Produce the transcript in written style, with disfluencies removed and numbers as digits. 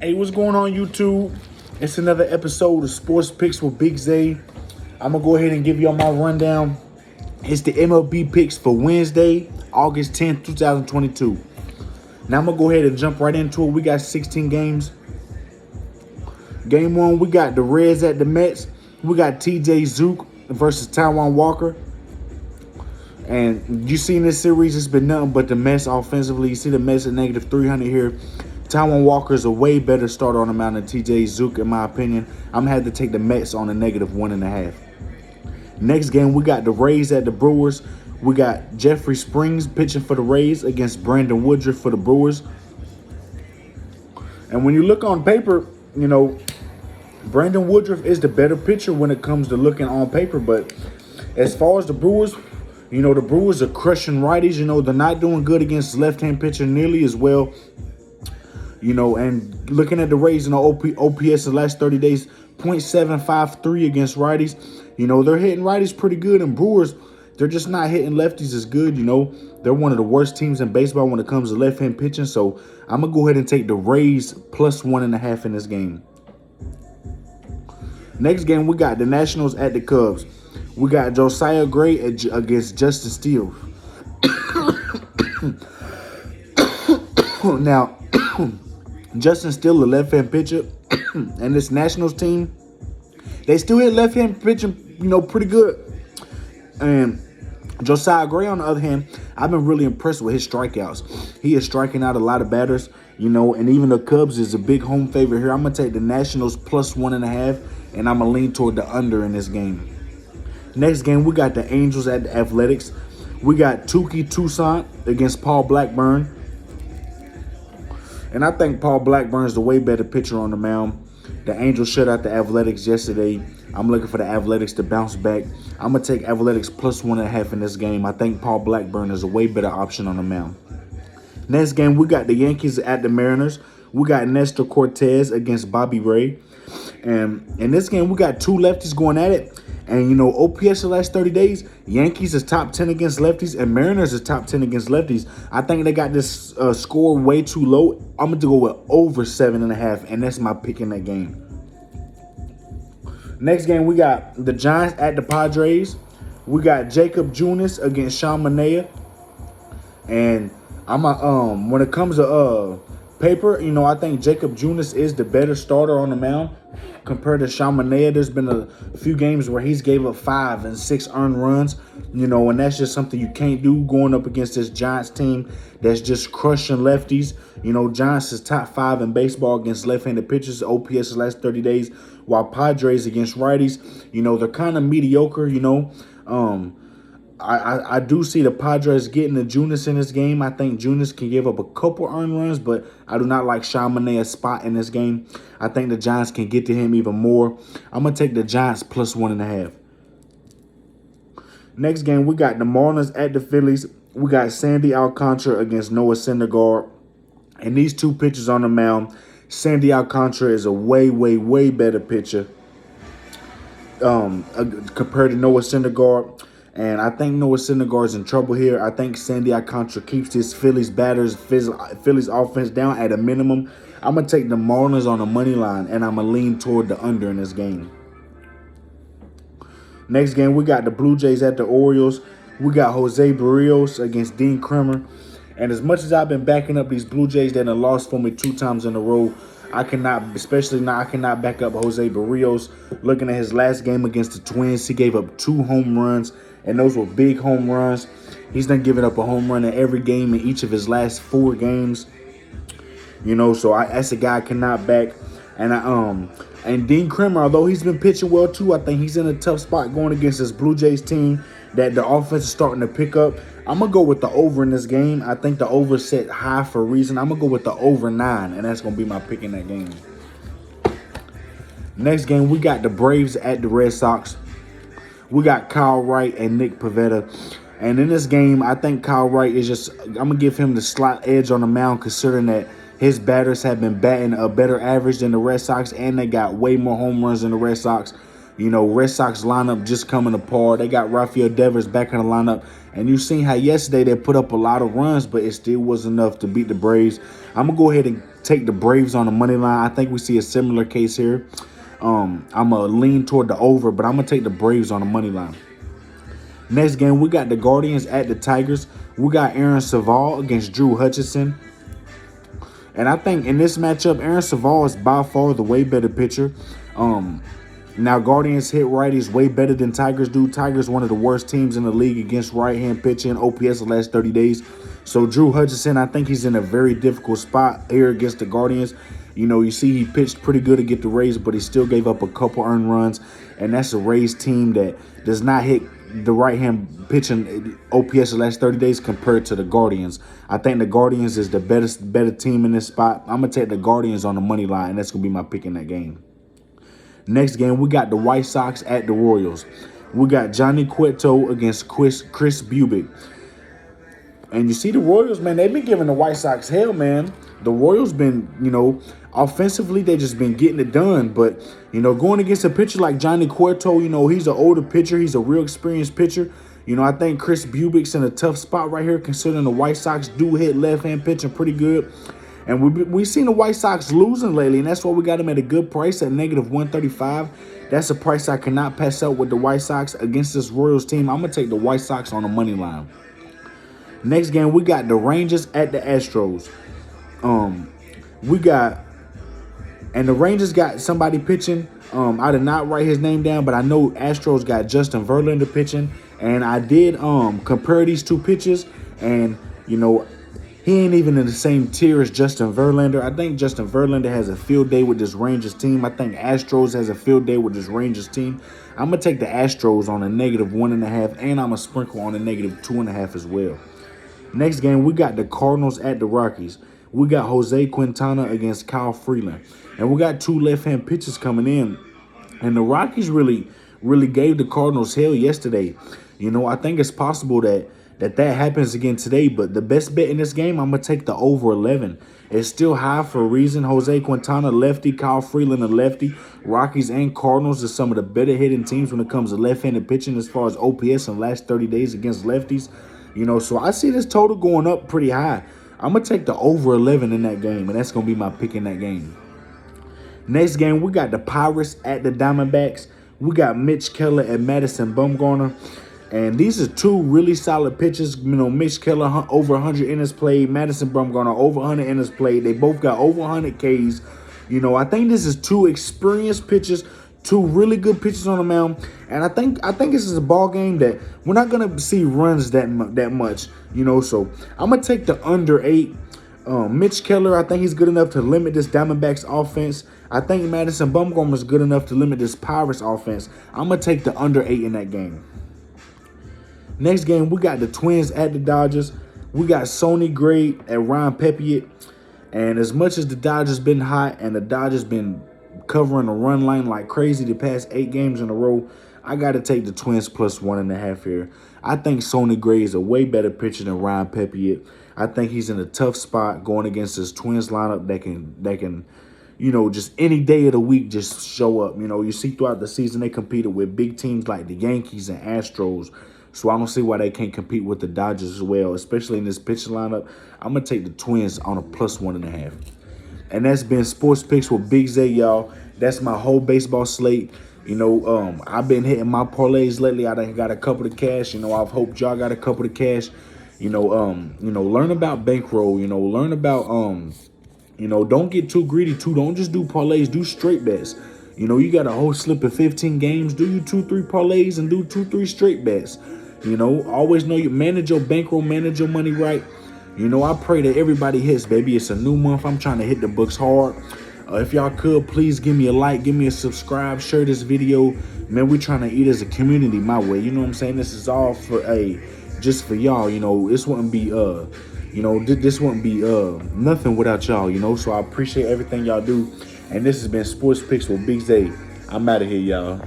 Hey, what's going on, YouTube? It's another episode of Sports Picks with Big Zay. I'm going to go ahead and give y'all my rundown. It's the MLB picks for Wednesday, August 10th, 2022. Now, I'm going to go ahead and jump right into it. We got 16 games. Game 1, we got the Reds at the Mets. We got TJ Zook versus Taijuan Walker. And you see in this series, it's been nothing but the Mets offensively. You see the Mets at negative 300 here. Taijuan Walker is a way better starter on the mound than TJ Zook, in my opinion. I'm going to have to take the Mets on a negative 1.5. Next game, we got the Rays at the Brewers. We got Jeffrey Springs pitching for the Rays against Brandon Woodruff for the Brewers. And when you look on paper, you know, Brandon Woodruff is the better pitcher when it comes to looking on paper. But as far as the Brewers, you know, the Brewers are crushing righties. You know, they're not doing good against left-hand pitcher nearly as well. You know, and looking at the Rays in the OPS the last 30 days, .753 against righties. You know, they're hitting righties pretty good. And Brewers, they're just not hitting lefties as good. You know, they're one of the worst teams in baseball when it comes to left-hand pitching. So I'm going to go ahead and take the Rays plus 1.5 in this game. Next game, we got the Nationals at the Cubs. We got Josiah Gray against Justin Steele. Now, Justin Steele, a left-hand pitcher, and this Nationals team, they still hit left-hand pitching, you know, pretty good. And Josiah Gray, on the other hand, I've been really impressed with his strikeouts. He is striking out a lot of batters, you know, and even the Cubs is a big home favorite here. I'm going to take the Nationals plus 1.5, and I'm going to lean toward the under in this game. Next game, we got the Angels at the Athletics. We got Touki Toussaint against Paul Blackburn. And I think Paul Blackburn is the way better pitcher on the mound. The Angels shut out the Athletics yesterday. I'm looking for the Athletics to bounce back. I'm going to take Athletics plus 1.5 in this game. I think Paul Blackburn is a way better option on the mound. Next game, we got the Yankees at the Mariners. We got Nestor Cortez against Bobby Ray. And in this game, we got two lefties going at it. And, you know, OPS the last 30 days, Yankees is top 10 against lefties and Mariners is top 10 against lefties. I think they got this score way too low. I'm going to go with over 7.5, and that's my pick in that game. Next game, we got the Giants at the Padres. We got Jacob Junis against Sean Manaea. And when it comes to paper, you know, I think Jacob Junis is the better starter on the mound compared to Sean Manaea. There's been a few games where he's gave up 5 and 6 earned runs, you know, and that's just something you can't do going up against this Giants team that's just crushing lefties. You know, Giants is top 5 in baseball against left-handed pitchers, OPS the last 30 days, while Padres against righties, you know, they're kind of mediocre, you know. I do see the Padres getting the Junis in this game. I think Junis can give up a couple earned runs, but I do not like Sean Manaea's spot in this game. I think the Giants can get to him even more. I'm going to take the Giants plus 1.5. Next game, we got the Marlins at the Phillies. We got Sandy Alcantara against Noah Syndergaard. And these two pitchers on the mound, Sandy Alcantara is a way, way, way better pitcher compared to Noah Syndergaard. And I think Noah Syndergaard is in trouble here. I think Sandy Alcantara keeps his Phillies offense down at a minimum. I'm going to take the Marlins on the money line, and I'm going to lean toward the under in this game. Next game, we got the Blue Jays at the Orioles. We got Jose Barrios against Dean Kremer. And as much as I've been backing up these Blue Jays that have lost for me 2 times in a row, I cannot back up Jose Barrios. Looking at his last game against the Twins, he gave up 2 home runs. And those were big home runs. He's done giving up a home run in every game in each of his last 4 games. You know, so that's a guy I cannot back. And Dean Kremer, although he's been pitching well too, I think he's in a tough spot going against this Blue Jays team that the offense is starting to pick up. I'm going to go with the over in this game. I think the over set high for a reason. I'm going to go with the over 9, and that's going to be my pick in that game. Next game, we got the Braves at the Red Sox. We got Kyle Wright and Nick Pivetta. And in this game, I think Kyle Wright is just, I'm going to give him the slight edge on the mound considering that his batters have been batting a better average than the Red Sox, and they got way more home runs than the Red Sox. You know, Red Sox lineup just coming apart. They got Rafael Devers back in the lineup. And you've seen how yesterday they put up a lot of runs, but it still wasn't enough to beat the Braves. I'm going to go ahead and take the Braves on the money line. I think we see a similar case here. I'm going to lean toward the over, but I'm going to take the Braves on the money line. Next game, we got the Guardians at the Tigers. We got Aaron Saval against Drew Hutchinson. And I think in this matchup, Aaron Saval is by far the way better pitcher. Now, Guardians hit righties way better than Tigers do. Tigers one of the worst teams in the league against right-hand pitching, OPS the last 30 days. So Drew Hutchinson, I think he's in a very difficult spot here against the Guardians. You know, you see he pitched pretty good to get the Rays, but he still gave up a couple earned runs. And that's a Rays team that does not hit the right-hand pitching OPS the last 30 days compared to the Guardians. I think the Guardians is the better team in this spot. I'm going to take the Guardians on the money line, and that's going to be my pick in that game. Next game, we got the White Sox at the Royals. We got Johnny Cueto against Chris Bubic. And you see the Royals, man, they've been giving the White Sox hell, man. The Royals been, you know, offensively, they just been getting it done. But, you know, going against a pitcher like Johnny Cueto, you know, he's an older pitcher. He's a real experienced pitcher. You know, I think Chris Bubic's in a tough spot right here, considering the White Sox do hit left-hand pitching pretty good. And we've seen the White Sox losing lately, and that's why we got them at a good price at -135. That's a price I cannot pass up with the White Sox against this Royals team. I'm going to take the White Sox on the money line. Next game, we got the Rangers at the Astros. And the Rangers got somebody pitching. I did not write his name down, but I know Astros got Justin Verlander pitching. And I did compare these two pitchers, and, you know, he ain't even in the same tier as Justin Verlander. I think Justin Verlander has a field day with this Rangers team. I think Astros has a field day with this Rangers team. I'm going to take the Astros on a -1.5, and I'm going to sprinkle on a -2.5 as well. Next game, we got the Cardinals at the Rockies. We got Jose Quintana against Kyle Freeland. And we got two left-hand pitchers coming in. And the Rockies really gave the Cardinals hell yesterday. You know, I think it's possible that happens again today. But the best bet in this game, I'm going to take the over 11. It's still high for a reason. Jose Quintana, lefty. Kyle Freeland, a lefty. Rockies and Cardinals are some of the better hitting teams when it comes to left-handed pitching as far as OPS in the last 30 days against lefties. You know, so I see this total going up pretty high. I'm going to take the over 11 in that game, and that's going to be my pick in that game. Next game, we got the Pirates at the Diamondbacks. We got Mitch Keller and Madison Bumgarner. And these are two really solid pitchers. You know, Mitch Keller over 100 innings played. Madison Bumgarner over 100 innings played. They both got over 100 Ks. You know, I think this is two experienced pitchers, two really good pitchers on the mound. And I think this is a ball game that we're not going to see runs that much. You know, so I'm going to take the under 8. Mitch Keller, I think he's good enough to limit this Diamondbacks offense. I think Madison Bumgarner is good enough to limit this Pirates offense. I'm going to take the under 8 in that game. Next game, we got the Twins at the Dodgers. We got Sonny Gray at Ryan Pepiot. And as much as the Dodgers been hot and the Dodgers been covering the run line like crazy the past 8 games in a row, I got to take the Twins plus 1.5 here. I think Sonny Gray is a way better pitcher than Ryan Pepiot. I think he's in a tough spot going against this Twins lineup that can, you know, just any day of the week just show up. You know, you see throughout the season they competed with big teams like the Yankees and Astros. So I don't see why they can't compete with the Dodgers as well, especially in this pitching lineup. I'm going to take the Twins on a plus 1.5. And that's been Sports Picks with Big Zay, y'all. That's my whole baseball slate. You know, I've been hitting my parlays lately. I done got a couple of cash. You know, I've hoped y'all got a couple of cash. You know, learn about bankroll. You know, learn about, you know, don't get too greedy too. Don't just do parlays. Do straight bets. You know, you got a whole slip of 15 games. Do you 2-3 parlays and do 2-3 straight bets. You know, always know you manage your bankroll, manage your money right. You know, I pray that everybody hits, baby. It's a new month. I'm trying to hit the books hard. If y'all could, please give me a like, give me a subscribe, share this video. Man, we're trying to eat as a community my way. You know what I'm saying? This is all for just for y'all. You know, this wouldn't be this wouldn't be nothing without y'all. You know, so I appreciate everything y'all do. And this has been Sports Picks with Big Zay. I'm out of here, y'all.